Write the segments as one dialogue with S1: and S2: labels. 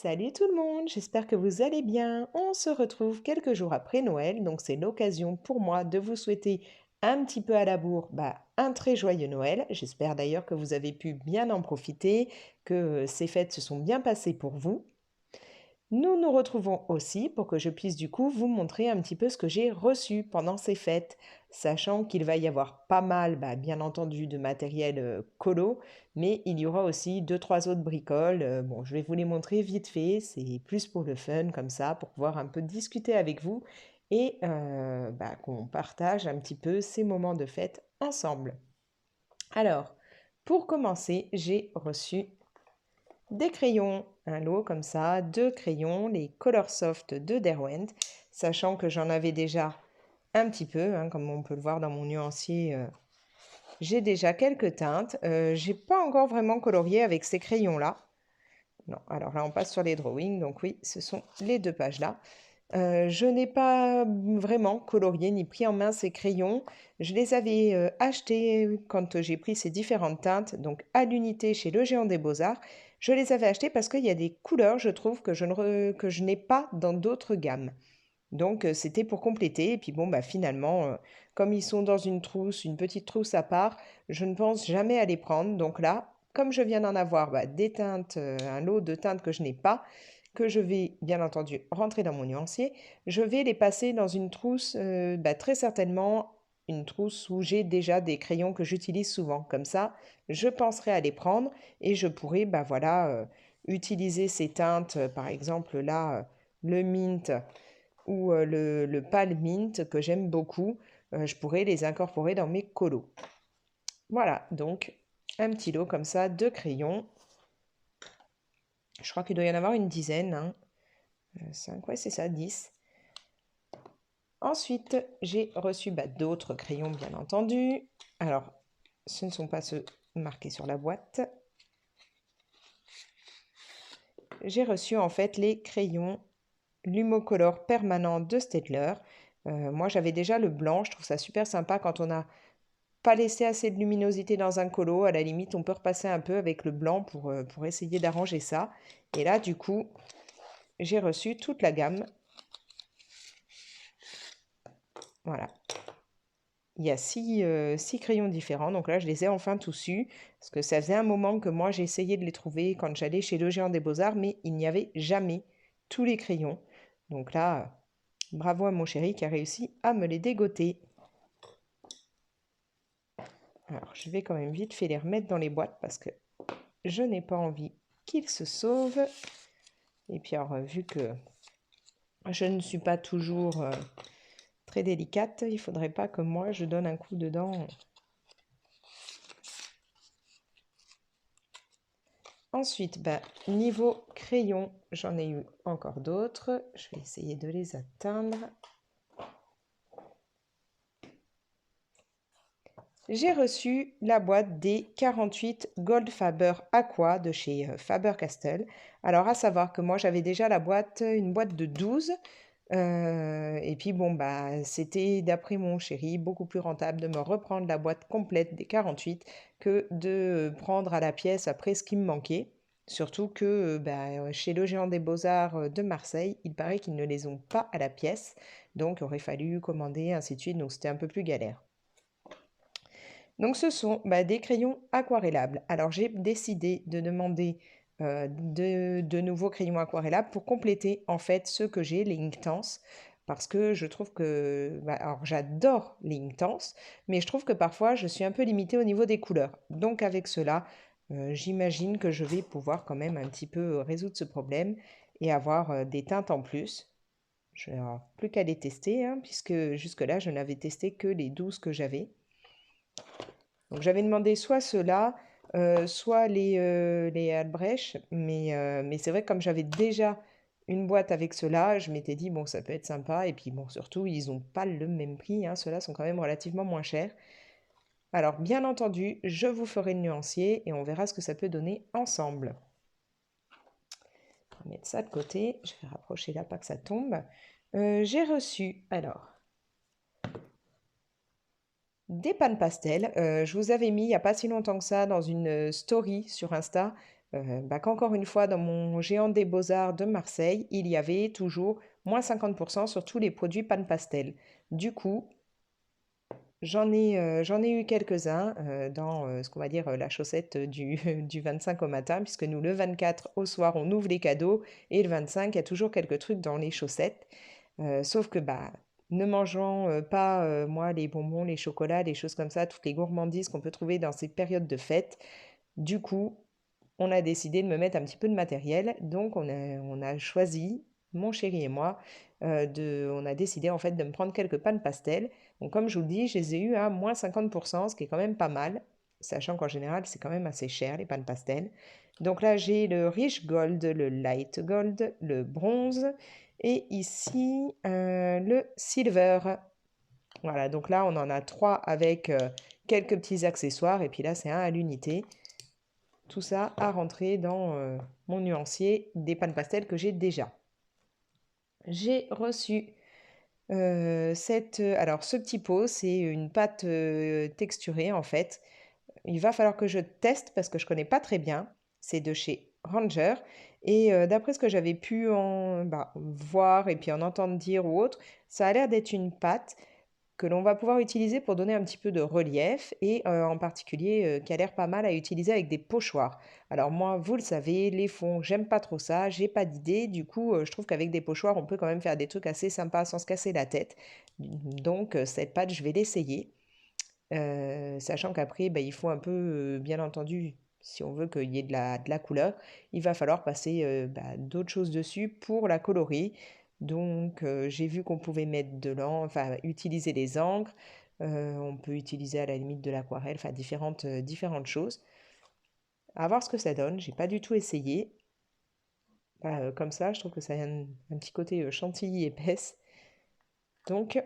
S1: Salut tout le monde, j'espère que vous allez bien. On se retrouve quelques jours après Noël, donc c'est l'occasion pour moi de vous souhaiter un petit peu à la bourre, un très joyeux Noël. J'espère d'ailleurs que vous avez pu bien en profiter, que ces fêtes se sont bien passées pour vous. Nous nous retrouvons aussi pour que je puisse du coup vous montrer un petit peu ce que j'ai reçu pendant ces fêtes, sachant qu'il va y avoir pas mal, bien entendu, de matériel colo, mais il y aura aussi deux, trois autres bricoles. Bon, je vais vous les montrer vite fait, c'est plus pour le fun comme ça, pour pouvoir un peu discuter avec vous et qu'on partage un petit peu ces moments de fête ensemble. Alors, pour commencer, j'ai reçu des crayons, un lot comme ça, deux crayons, les Colorsoft de Derwent, sachant que j'en avais déjà un petit peu, hein, comme on peut le voir dans mon nuancier, j'ai déjà quelques teintes. J'ai pas encore vraiment colorié avec ces crayons-là. Non, alors là on passe sur les drawings, donc oui, ce sont les deux pages là. Je n'ai pas vraiment colorié ni pris en main ces crayons. Je les avais achetés quand j'ai pris ces différentes teintes, donc à l'unité chez Le Géant des Beaux-Arts. Je les avais achetés parce qu'il y a des couleurs, je trouve, que je n'ai pas dans d'autres gammes. Donc c'était pour compléter. Et puis bon, finalement, comme ils sont dans une trousse, une petite trousse à part, je ne pense jamais à les prendre. Donc là, comme je viens d'en avoir des teintes, un lot de teintes que je n'ai pas, que je vais bien entendu rentrer dans mon nuancier, je vais les passer dans une trousse, très certainement une trousse où j'ai déjà des crayons que j'utilise souvent. Comme ça, je penserai à les prendre et je pourrai utiliser ces teintes, par exemple là, le mint ou le pâle mint que j'aime beaucoup, je pourrais les incorporer dans mes colos. Voilà, donc un petit lot comme ça de crayons. Je crois qu'il doit y en avoir une dizaine, hein. 5, ouais, c'est ça, 10. Ensuite, j'ai reçu d'autres crayons, bien entendu. Alors, ce ne sont pas ceux marqués sur la boîte. J'ai reçu en fait les crayons Lumocolor permanent de Staedtler. Moi, j'avais déjà le blanc. Je trouve ça super sympa quand on n'a pas laissé assez de luminosité dans un colo. À la limite, on peut repasser un peu avec le blanc pour essayer d'arranger ça. Et là, du coup, j'ai reçu toute la gamme. Voilà. Il y a six crayons différents, donc là je les ai enfin tous eus, parce que ça faisait un moment que moi j'essayais de les trouver quand j'allais chez Le Géant des Beaux-Arts, mais il n'y avait jamais tous les crayons. Donc là, bravo à mon chéri qui a réussi à me les dégoter. Alors je vais quand même vite fait les remettre dans les boîtes, parce que je n'ai pas envie qu'ils se sauvent. Et puis alors, vu que je ne suis pas toujours très délicate, il ne faudrait pas que moi je donne un coup dedans. Ensuite, niveau crayon, j'en ai eu encore d'autres. Je vais essayer de les atteindre. J'ai reçu la boîte des 48 Gold Faber Aqua de chez Faber-Castell. Alors, à savoir que moi, j'avais déjà une boîte de 12. Et puis, bon, c'était, d'après mon chéri, beaucoup plus rentable de me reprendre la boîte complète des 48 que de prendre à la pièce après ce qui me manquait. Surtout que chez Le Géant des Beaux-Arts de Marseille, il paraît qu'ils ne les ont pas à la pièce. Donc, il aurait fallu commander, ainsi de suite. Donc, c'était un peu plus galère. Donc ce sont des crayons aquarellables. Alors j'ai décidé de demander de nouveaux crayons aquarellables pour compléter en fait ceux que j'ai, les Inktense, parce que je trouve que, alors j'adore les Inktense, mais je trouve que parfois je suis un peu limitée au niveau des couleurs. Donc avec cela, j'imagine que je vais pouvoir quand même un petit peu résoudre ce problème et avoir des teintes en plus. Je n'ai plus qu'à les tester, hein, puisque jusque-là je n'avais testé que les 12 que j'avais. Donc j'avais demandé soit ceux-là, soit les Albrecht, mais c'est vrai que comme j'avais déjà une boîte avec ceux-là, je m'étais dit, bon, ça peut être sympa. Et puis bon, surtout, ils n'ont pas le même prix, hein, ceux-là sont quand même relativement moins chers. Alors bien entendu, je vous ferai le nuancier et on verra ce que ça peut donner ensemble. On va mettre ça de côté, je vais rapprocher là, pas que ça tombe. J'ai reçu, alors, des pannes pastel. Je vous avais mis il n'y a pas si longtemps que ça dans une story sur Insta qu'encore une fois, dans mon géant des beaux-arts de Marseille, il y avait toujours moins 50% sur tous les produits Pan Pastel. Du coup, j'en ai eu quelques-uns dans ce qu'on va dire la chaussette du 25 au matin, puisque nous, le 24 au soir, on ouvre les cadeaux, et le 25, il y a toujours quelques trucs dans les chaussettes. Sauf que, ne mangeant pas, moi, les bonbons, les chocolats, les choses comme ça, toutes les gourmandises qu'on peut trouver dans ces périodes de fête, du coup, on a décidé de me mettre un petit peu de matériel. Donc, on a choisi, mon chéri et moi, on a décidé en fait de me prendre quelques pannes pastel. Donc, comme je vous le dis, je les ai eu à moins 50%, ce qui est quand même pas mal, sachant qu'en général, c'est quand même assez cher, les pannes pastel. Donc là, j'ai le Rich Gold, le Light Gold, le Bronze et ici, le Silver. Voilà, donc là, on en a trois avec quelques petits accessoires et puis là, c'est un à l'unité. Tout ça à rentrer dans mon nuancier des pannes pastel que j'ai déjà. J'ai reçu alors ce petit pot, c'est une pâte texturée en fait. Il va falloir que je teste parce que je connais pas très bien. C'est de chez Ranger. Et d'après ce que j'avais pu voir et puis en entendre dire ou autre, ça a l'air d'être une pâte que l'on va pouvoir utiliser pour donner un petit peu de relief et en particulier qui a l'air pas mal à utiliser avec des pochoirs. Alors moi, vous le savez, les fonds, j'aime pas trop ça, j'ai pas d'idée. Du coup, je trouve qu'avec des pochoirs, on peut quand même faire des trucs assez sympas sans se casser la tête. Donc cette pâte, je vais l'essayer. Sachant qu'après, il faut un peu, bien entendu, si on veut qu'il y ait de la couleur, il va falloir passer d'autres choses dessus pour la colorer. Donc, j'ai vu qu'on pouvait mettre de l'encre, enfin, utiliser des encres. On peut utiliser à la limite de l'aquarelle, enfin, différentes choses. À voir ce que ça donne. J'ai pas du tout essayé. Comme ça, je trouve que ça a un petit côté chantilly épaisse. Donc,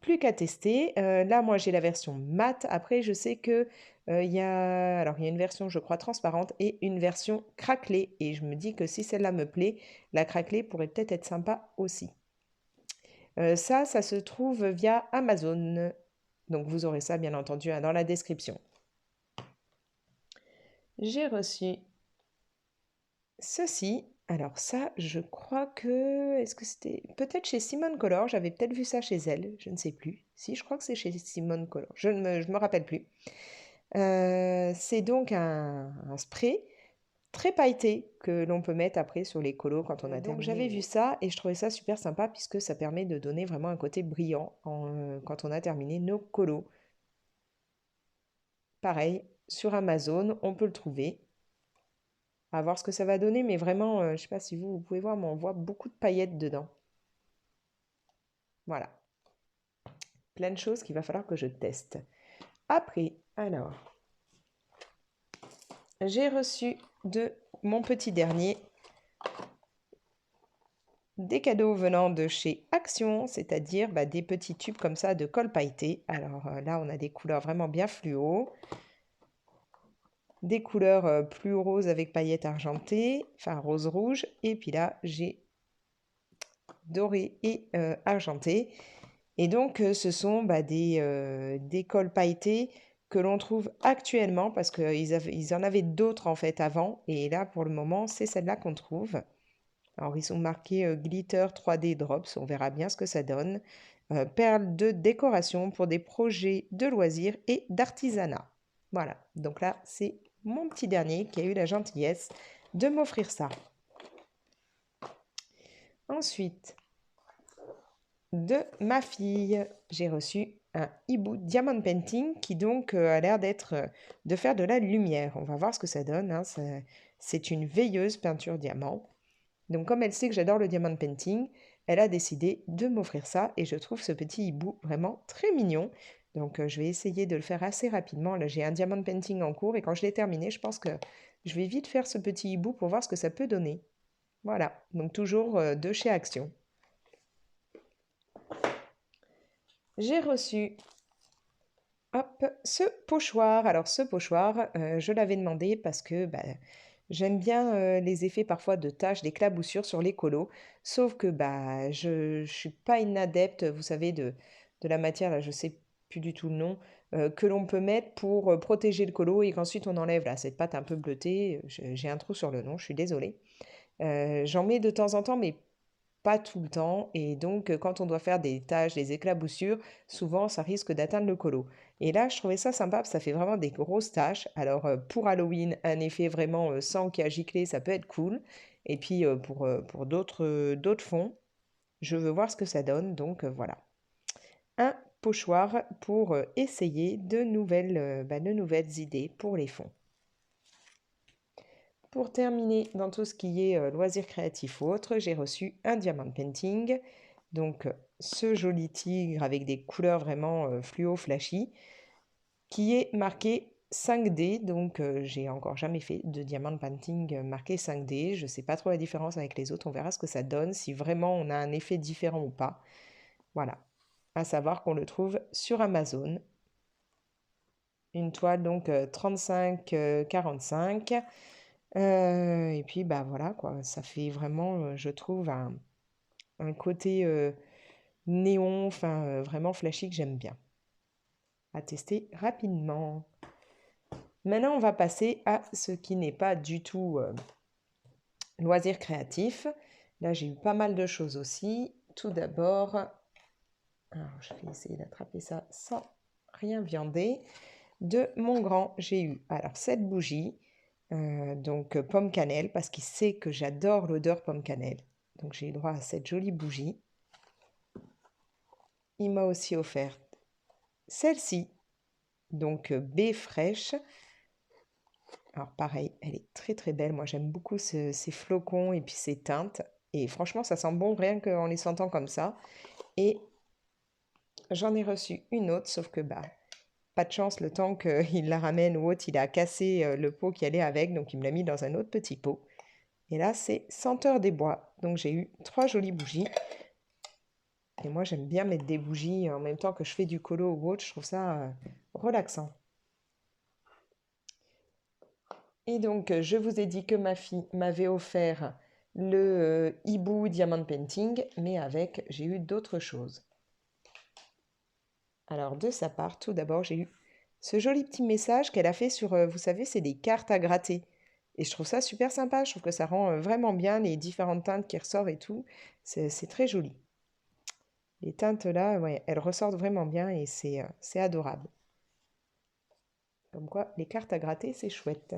S1: plus qu'à tester. Là, moi, j'ai la version mat. Après, je sais que il y a une version, je crois, transparente et une version craquelée. Et je me dis que si celle-là me plaît, la craquelée pourrait peut-être être sympa aussi. Ça se trouve via Amazon. Donc, vous aurez ça, bien entendu, hein, dans la description. J'ai reçu ceci. Alors ça, je crois que... Est-ce que c'était... Peut-être chez Simone Color, j'avais peut-être vu ça chez elle, je ne sais plus. Si, je crois que c'est chez Simone Color, je me rappelle plus. C'est donc un spray très pailleté que l'on peut mettre après sur les colos quand on a terminé. Donc j'avais vu ça et je trouvais ça super sympa puisque ça permet de donner vraiment un côté brillant quand on a terminé nos colos. Pareil, sur Amazon, on peut le trouver. À voir ce que ça va donner, mais vraiment, je sais pas si vous pouvez voir, mais on voit beaucoup de paillettes dedans. Voilà, plein de choses qu'il va falloir que je teste. Après, alors, j'ai reçu de mon petit dernier des cadeaux venant de chez Action, c'est-à-dire des petits tubes comme ça de colle pailleté. Alors là, on a des couleurs vraiment bien fluo, des couleurs plus roses avec paillettes argentées, enfin rose-rouge, et puis là, j'ai doré et argenté. Et donc, ce sont des cols pailletés que l'on trouve actuellement parce qu'ils en avaient d'autres en fait avant. Et là, pour le moment, c'est celle-là qu'on trouve. Alors, ils sont marqués Glitter 3D Drops. On verra bien ce que ça donne. Perles de décoration pour des projets de loisirs et d'artisanat. Voilà. Donc là, c'est mon petit dernier qui a eu la gentillesse de m'offrir ça. Ensuite, de ma fille, j'ai reçu un hibou Diamond Painting qui donc a l'air de faire de la lumière. On va voir ce que ça donne, hein. C'est une veilleuse peinture diamant. Donc comme elle sait que j'adore le Diamond Painting, elle a décidé de m'offrir ça et je trouve ce petit hibou vraiment très mignon. Donc je vais essayer de le faire assez rapidement. Là j'ai un Diamond Painting en cours et quand je l'ai terminé, je pense que je vais vite faire ce petit hibou pour voir ce que ça peut donner. Voilà, donc toujours de chez Action. J'ai reçu ce pochoir. Alors ce pochoir, je l'avais demandé parce que j'aime bien les effets parfois de taches, d'éclaboussures sur les colos. Sauf que je ne suis pas une adepte, vous savez, de la matière, là je sais plus du tout le nom, que l'on peut mettre pour protéger le colo et qu'ensuite on enlève là, cette pâte un peu bleutée. J'ai un trou sur le nom, je suis désolée. J'en mets de temps en temps, mais pas tout le temps. Et donc, quand on doit faire des taches, des éclaboussures, souvent ça risque d'atteindre le colo. Et là, je trouvais ça sympa parce que ça fait vraiment des grosses taches. Alors, pour Halloween, un effet vraiment sang qui a giclé, ça peut être cool. Et puis, pour d'autres fonds, je veux voir ce que ça donne. Donc, voilà. Un pochoir pour essayer de nouvelles idées pour les fonds. Pour terminer, dans tout ce qui est loisirs créatifs ou autres, j'ai reçu un diamant painting. Donc, ce joli tigre avec des couleurs vraiment fluo flashy, qui est marqué 5D. Donc, j'ai encore jamais fait de diamant painting marqué 5D. Je ne sais pas trop la différence avec les autres. On verra ce que ça donne, si vraiment on a un effet différent ou pas. Voilà. À savoir qu'on le trouve sur Amazon. Une toile donc 35-45. Et puis bah voilà quoi, ça fait vraiment, je trouve, un côté néon, enfin vraiment flashy que j'aime bien. À tester rapidement. Maintenant, on va passer à ce qui n'est pas du tout loisir créatif. Là, j'ai eu pas mal de choses aussi. Tout d'abord, alors je vais essayer d'attraper ça sans rien viander. De mon grand, j'ai eu alors cette bougie, donc pomme cannelle, parce qu'il sait que j'adore l'odeur pomme cannelle. Donc j'ai eu droit à cette jolie bougie. Il m'a aussi offert celle-ci, donc baie fraîche. Alors pareil, elle est très très belle. Moi j'aime beaucoup ces flocons et puis ces teintes. Et franchement ça sent bon rien qu'en les sentant comme ça. Et j'en ai reçu une autre, sauf que bah pas de chance, le temps qu'il la ramène ou autre, il a cassé le pot qui allait avec, donc il me l'a mis dans un autre petit pot. Et là, c'est senteur des bois. Donc j'ai eu 3 jolies bougies. Et moi, j'aime bien mettre des bougies en même temps que je fais du colo ou autre. Je trouve ça relaxant. Et donc, je vous ai dit que ma fille m'avait offert le hibou Diamond Painting, mais avec, j'ai eu d'autres choses. Alors, de sa part, tout d'abord, j'ai eu ce joli petit message qu'elle a fait sur, vous savez, c'est des cartes à gratter. Et je trouve ça super sympa. Je trouve que ça rend vraiment bien les différentes teintes qui ressortent et tout. C'est très joli. Les teintes là, ouais, elles ressortent vraiment bien et c'est adorable. Comme quoi, les cartes à gratter, c'est chouette.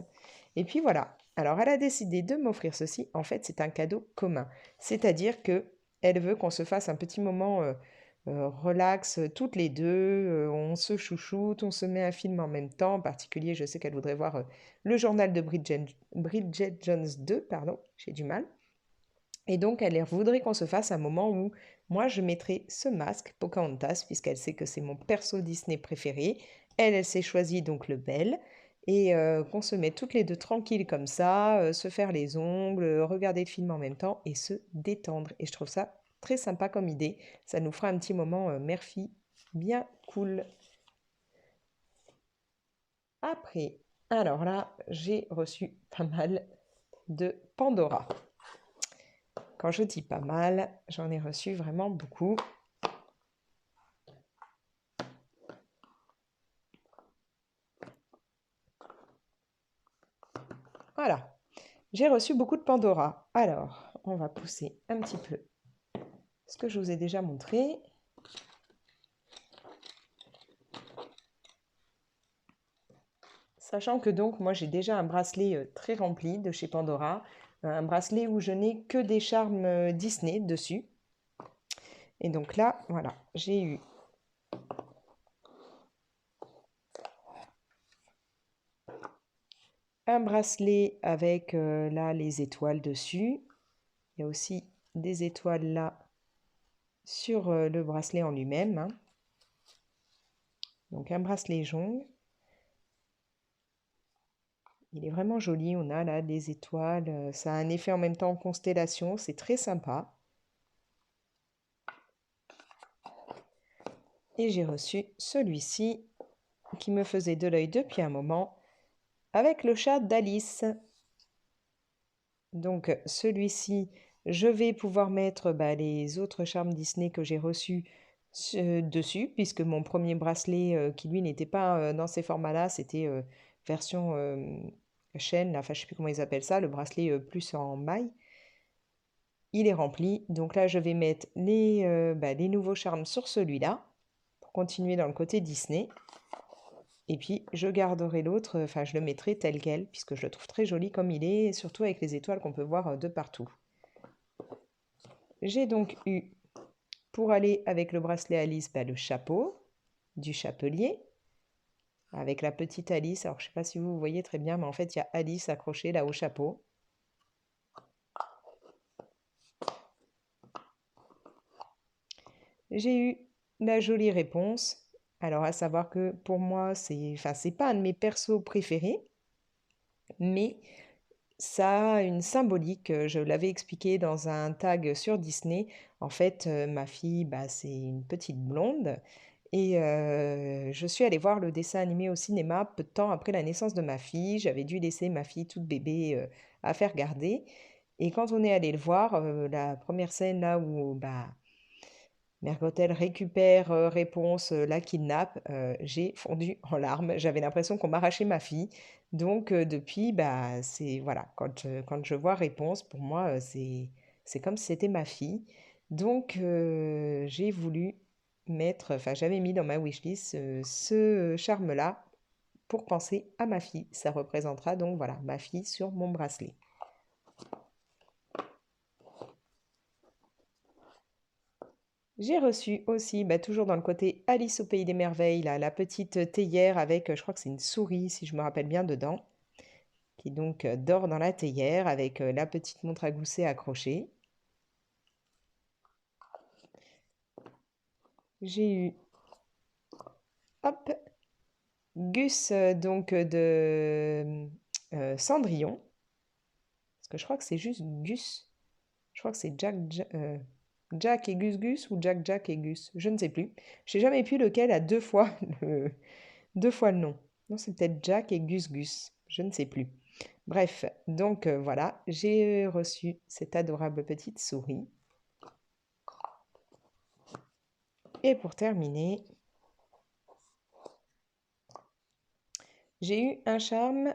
S1: Et puis voilà. Alors, elle a décidé de m'offrir ceci. En fait, c'est un cadeau commun. C'est-à-dire que elle veut qu'on se fasse un petit moment relax toutes les deux. On se chouchoute, on se met un film en même temps. En particulier, je sais qu'elle voudrait voir le journal de Bridget Jones 2, pardon, j'ai du mal. Et donc, elle voudrait qu'on se fasse un moment où moi, je mettrai ce masque, Pocahontas, puisqu'elle sait que c'est mon perso Disney préféré. Elle s'est choisie donc le bel. Et qu'on se met toutes les deux tranquilles comme ça, se faire les ongles, regarder le film en même temps et se détendre. Et je trouve ça très sympa comme idée. Ça nous fera un petit moment mère-fille bien cool. Après, alors là, j'ai reçu pas mal de Pandora. Quand je dis pas mal, j'en ai reçu vraiment beaucoup. Voilà, j'ai reçu beaucoup de Pandora. Alors, on va pousser un petit peu ce que je vous ai déjà montré. Sachant que donc, moi, j'ai déjà un bracelet très rempli de chez Pandora. Un bracelet où je n'ai que des charmes Disney dessus. Et donc là, voilà, j'ai eu un bracelet avec là les étoiles dessus. Il y a aussi des étoiles là sur le bracelet en lui-même, hein. Donc un bracelet jaune. Il est vraiment joli. On a là des étoiles. Ça a un effet en même temps constellation. C'est très sympa. Et j'ai reçu celui-ci qui me faisait de l'œil depuis un moment avec le chat d'Alice. Donc celui-ci, je vais pouvoir mettre les autres charmes Disney que j'ai reçus dessus, puisque mon premier bracelet, qui lui n'était pas dans ces formats-là, c'était version chaîne, là, enfin je sais plus comment ils appellent ça, le bracelet plus en maille. Il est rempli, donc là je vais mettre les nouveaux charmes sur celui-là, pour continuer dans le côté Disney. Et puis je garderai l'autre, enfin je le mettrai tel quel, puisque je le trouve très joli comme il est, surtout avec les étoiles qu'on peut voir de partout. J'ai donc eu, pour aller avec le bracelet Alice, le chapeau du chapelier, avec la petite Alice. Alors je ne sais pas si vous voyez très bien, mais en fait il y a Alice accrochée là au chapeau. J'ai eu la jolie réponse. Alors à savoir que pour moi, c'est pas un de mes persos préférés, mais ça a une symbolique. Je l'avais expliqué dans un tag sur Disney. En fait, ma fille, c'est une petite blonde. Et je suis allée voir le dessin animé au cinéma peu de temps après la naissance de ma fille. J'avais dû laisser ma fille toute bébé à faire garder. Et quand on est allé le voir, la première scène là où Mère Gothel récupère Réponse, la kidnappe, j'ai fondu en larmes. J'avais l'impression qu'on m'arrachait ma fille. Donc depuis, c'est voilà, quand je vois Réponse, pour moi, c'est comme si c'était ma fille. Donc j'ai voulu mettre, enfin j'avais mis dans ma wishlist ce charme-là pour penser à ma fille. Ça représentera donc voilà ma fille sur mon bracelet. J'ai reçu aussi, toujours dans le côté Alice au pays des merveilles, là, la petite théière avec, je crois que c'est une souris, si je me rappelle bien, dedans, qui donc dort dans la théière avec la petite montre à gousset accrochée. J'ai eu, hop, Gus de Cendrillon, parce que je crois que c'est juste Gus. Je crois que c'est Jack et Gus Gus ou Jack Jack et Gus, je ne sais plus. Je n'ai jamais pu lequel a deux fois deux fois le nom. Non, c'est peut-être Jack et Gus Gus, je ne sais plus. Bref, donc voilà, j'ai reçu cette adorable petite souris. Et pour terminer, j'ai eu un charme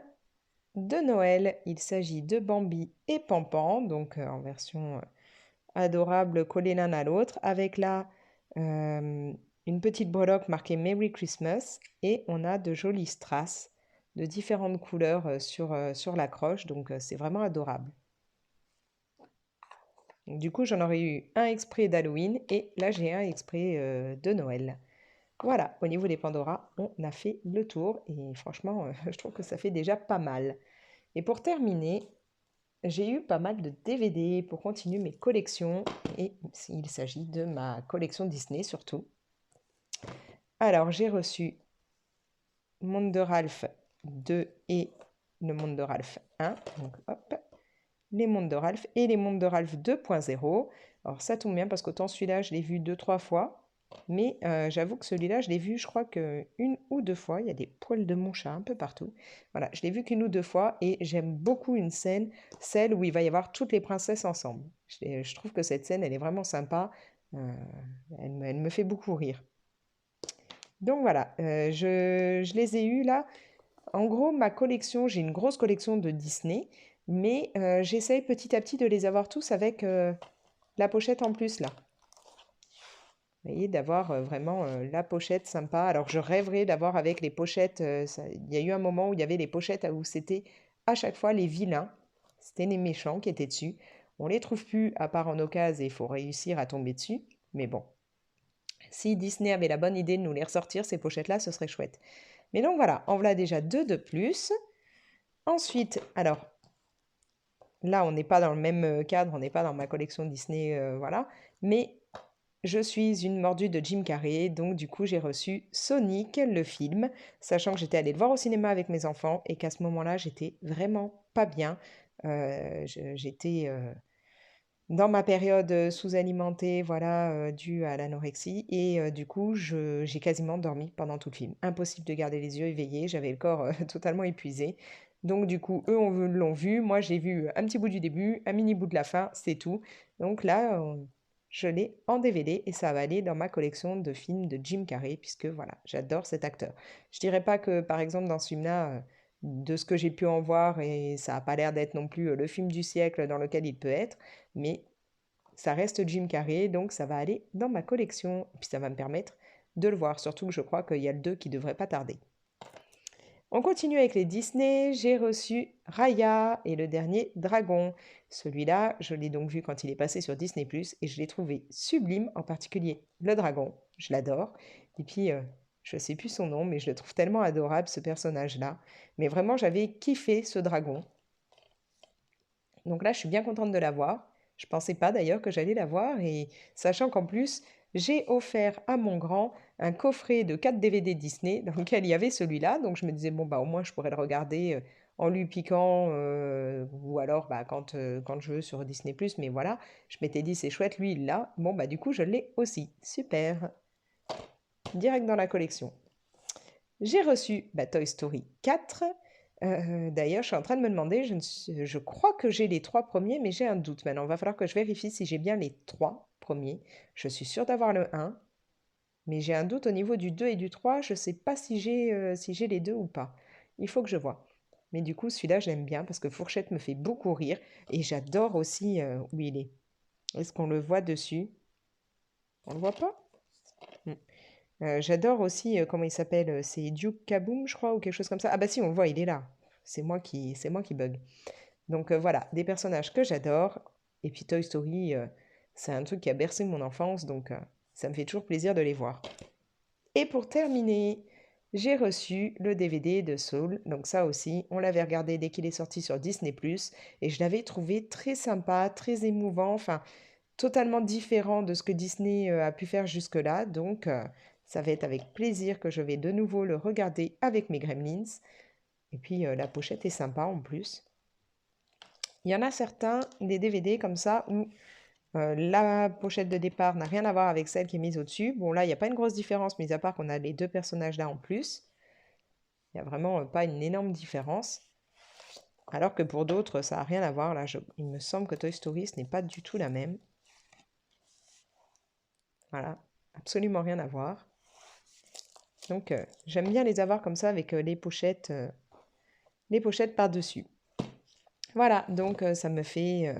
S1: de Noël. Il s'agit de Bambi et Pampan, donc en version adorable collés l'un à l'autre, avec là une petite breloque marquée Merry Christmas et on a de jolies strass de différentes couleurs sur l'accroche, donc c'est vraiment adorable. Du coup, j'en aurais eu un exprès d'Halloween et là, j'ai un exprès de Noël. Voilà, au niveau des Pandora, on a fait le tour et franchement, je trouve que ça fait déjà pas mal. Et pour terminer, j'ai eu pas mal de DVD pour continuer mes collections et il s'agit de ma collection Disney surtout. Alors, j'ai reçu Monde de Ralph 2 et le Monde de Ralph 1. Donc, hop, les mondes de Ralph et les mondes de Ralph 2.0. Alors ça tombe bien parce qu'autant celui-là, je l'ai vu 2-3 fois. Mais j'avoue que celui-là, je l'ai vu, je crois qu'une ou deux fois. Il y a des poils de mon chat un peu partout. Voilà, je l'ai vu qu'une ou deux fois et j'aime beaucoup une scène, celle où il va y avoir toutes les princesses ensemble. Je trouve que cette scène, elle est vraiment sympa. Euh, elle me fait beaucoup rire. Donc voilà, je les ai eus là. En gros, ma collection, j'ai une grosse collection de Disney, mais j'essaye petit à petit de les avoir tous avec la pochette en plus là. Vous voyez, d'avoir vraiment la pochette sympa. Alors je rêverais d'avoir avec les pochettes, il y a eu un moment où il y avait les pochettes où c'était à chaque fois les vilains, c'était les méchants qui étaient dessus. On les trouve plus à part en occasion et il faut réussir à tomber dessus. Mais bon, si Disney avait la bonne idée de nous les ressortir, ces pochettes-là, ce serait chouette. Mais donc voilà, en voilà déjà deux de plus. Ensuite, alors là, on n'est pas dans le même cadre, on n'est pas dans ma collection Disney, voilà. Mais je suis une mordue de Jim Carrey, donc du coup, j'ai reçu Sonic, le film, sachant que j'étais allée le voir au cinéma avec mes enfants et qu'à ce moment-là, j'étais vraiment pas bien. J'étais dans ma période sous-alimentée, voilà, due à l'anorexie. Et du coup, j'ai quasiment dormi pendant tout le film. Impossible de garder les yeux éveillés, j'avais le corps totalement épuisé. Donc du coup, eux l'ont vu, moi j'ai vu un petit bout du début, un mini bout de la fin, c'est tout. Donc là, je l'ai en DVD et ça va aller dans ma collection de films de Jim Carrey, puisque voilà, j'adore cet acteur. Je dirais pas que, par exemple, dans ce film-là, de ce que j'ai pu en voir, et ça n'a pas l'air d'être non plus le film du siècle dans lequel il peut être, mais ça reste Jim Carrey, donc ça va aller dans ma collection, et puis ça va me permettre de le voir, surtout que je crois qu'il y a le 2 qui devrait pas tarder. On continue avec les Disney. J'ai reçu Raya et le dernier Dragon. Celui-là, je l'ai donc vu quand il est passé sur Disney+, et je l'ai trouvé sublime, en particulier le dragon. Je l'adore. Et puis, je ne sais plus son nom, mais je le trouve tellement adorable, ce personnage-là. Mais vraiment, j'avais kiffé ce dragon. Donc là, je suis bien contente de l'avoir. Je pensais pas d'ailleurs que j'allais l'avoir, et sachant qu'en plus, j'ai offert à mon grand un coffret de 4 DVD Disney dans lequel il y avait celui-là. Donc je me disais, bon, bah au moins je pourrais le regarder en lui piquant, ou alors bah, quand je veux sur Disney+. Mais voilà, je m'étais dit, c'est chouette, lui, il l'a. Bon, bah du coup, je l'ai aussi. Super. Direct dans la collection. J'ai reçu bah, Toy Story 4. D'ailleurs, je suis en train de me demander, je crois que j'ai les 3 premiers, mais j'ai un doute maintenant. Il va falloir que je vérifie si j'ai bien les 3 premiers. Je suis sûre d'avoir le 1, mais j'ai un doute au niveau du 2 et du 3. Je ne sais pas si j'ai les deux ou pas. Il faut que je vois. Mais du coup, celui-là, j'aime bien parce que Fourchette me fait beaucoup rire. Et j'adore aussi où il est. Est-ce qu'on le voit dessus? On le voit pas? Hmm. J'adore aussi, comment il s'appelle? C'est Duke Kaboom, je crois, ou quelque chose comme ça. Ah bah si, on le voit, il est là. C'est moi qui bug. Donc voilà, des personnages que j'adore. Et puis Toy Story, c'est un truc qui a bercé mon enfance, donc ça me fait toujours plaisir de les voir. Et pour terminer, j'ai reçu le DVD de Soul. Donc ça aussi, on l'avait regardé dès qu'il est sorti sur Disney+, et je l'avais trouvé très sympa, très émouvant, enfin totalement différent de ce que Disney a pu faire jusque-là. Donc ça va être avec plaisir que je vais de nouveau le regarder avec mes Gremlins. Et puis la pochette est sympa en plus. Il y en a certains, des DVD comme ça, où la pochette de départ n'a rien à voir avec celle qui est mise au-dessus. Bon, là, il n'y a pas une grosse différence, mis à part qu'on a les deux personnages là en plus. Il n'y a vraiment pas une énorme différence. Alors que pour d'autres, ça n'a rien à voir. Là, il me semble que Toy Story, ce n'est pas du tout la même. Voilà, absolument rien à voir. Donc, j'aime bien les avoir comme ça avec les pochettes par-dessus. Voilà, donc ça me fait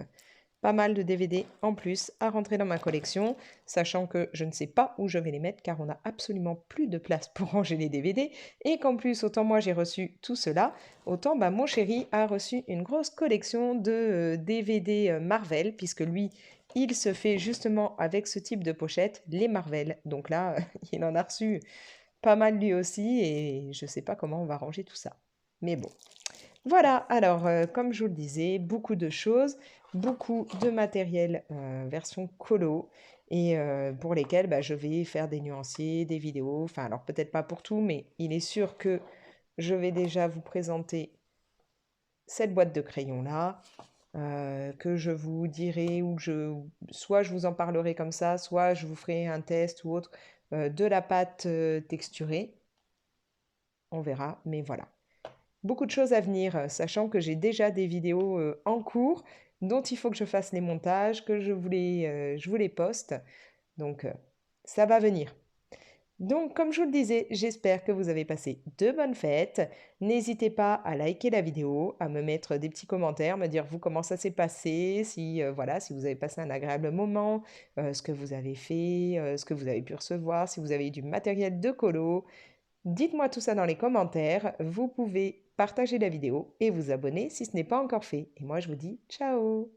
S1: pas mal de DVD en plus à rentrer dans ma collection, sachant que je ne sais pas où je vais les mettre car on n'a absolument plus de place pour ranger les DVD, et qu'en plus, autant moi j'ai reçu tout cela, autant bah, mon chéri a reçu une grosse collection de DVD Marvel, puisque lui, il se fait justement avec ce type de pochette, les Marvel. Donc là, il en a reçu pas mal lui aussi, et je ne sais pas comment on va ranger tout ça. Mais bon. Voilà, alors comme je vous le disais, beaucoup de choses, beaucoup de matériel version colo, et pour lesquels bah, je vais faire des nuanciers, des vidéos, enfin alors peut-être pas pour tout, mais il est sûr que je vais déjà vous présenter cette boîte de crayons là, que je vous dirai, ou soit je vous en parlerai comme ça, soit je vous ferai un test ou autre de la pâte texturée, on verra, mais voilà. Beaucoup de choses à venir, sachant que j'ai déjà des vidéos en cours dont il faut que je fasse les montages, que je vous les poste. Donc, ça va venir. Donc, comme je vous le disais, j'espère que vous avez passé de bonnes fêtes. N'hésitez pas à liker la vidéo, à me mettre des petits commentaires, me dire vous comment ça s'est passé, si voilà, si vous avez passé un agréable moment, ce que vous avez fait, ce que vous avez pu recevoir, si vous avez eu du matériel de colo. Dites-moi tout ça dans les commentaires. Vous pouvez partager la vidéo et vous abonner si ce n'est pas encore fait. Et moi, je vous dis ciao!